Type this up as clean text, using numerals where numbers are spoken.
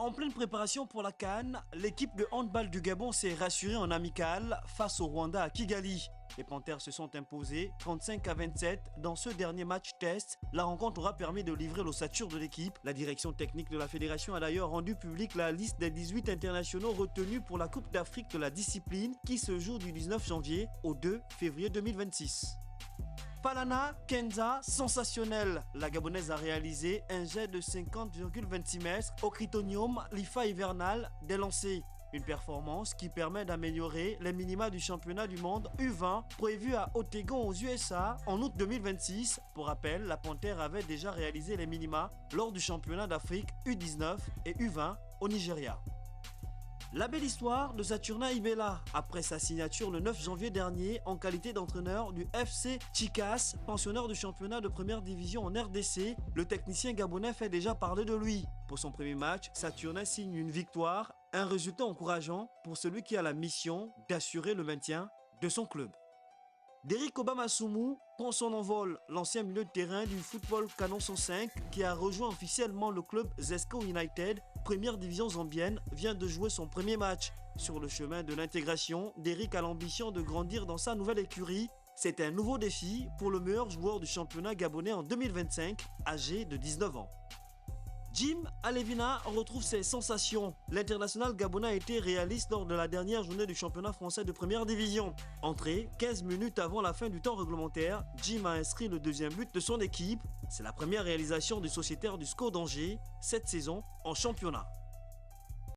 En pleine préparation pour la CAN, l'équipe de handball du Gabon s'est rassurée en amical face au Rwanda à Kigali. Les Panthères se sont imposés 35-27 dans ce dernier match test. La rencontre aura permis de livrer l'ossature de l'équipe. La direction technique de la fédération a d'ailleurs rendu publique la liste des 18 internationaux retenus pour la Coupe d'Afrique de la discipline qui se joue du 19 janvier au 2 février 2026. Palana Kenza, sensationnel. La Gabonaise a réalisé un jet de 50,26 mètres au Critonium l'IFA hivernal des lancers. Une performance qui permet d'améliorer les minima du championnat du monde U20 prévu à Otagon aux USA en août 2026. Pour rappel, la Panthère avait déjà réalisé les minima lors du championnat d'Afrique U19 et U20 au Nigeria. La belle histoire de Saturnin Ibela, après sa signature le 9 janvier dernier en qualité d'entraîneur du FC Chikas, pensionnaire du championnat de première division en RDC, le technicien gabonais fait déjà parler de lui. Pour son premier match, Saturnin signe une victoire, un résultat encourageant pour celui qui a la mission d'assurer le maintien de son club. Derrick Obama-Soumou prend son envol, l'ancien milieu de terrain du football Canon 105 qui a rejoint officiellement le club Zesco United, première division zambienne, vient de jouer son premier match. Sur le chemin de l'intégration, Derrick a l'ambition de grandir dans sa nouvelle écurie. C'est un nouveau défi pour le meilleur joueur du championnat gabonais en 2025, âgé de 19 ans. Jim Alevina retrouve ses sensations. L'international gabonais a été réaliste lors de la dernière journée du championnat français de première division. Entré 15 minutes avant la fin du temps réglementaire, Jim a inscrit le deuxième but de son équipe. C'est la première réalisation du sociétaire du SCO d'Angers cette saison en championnat.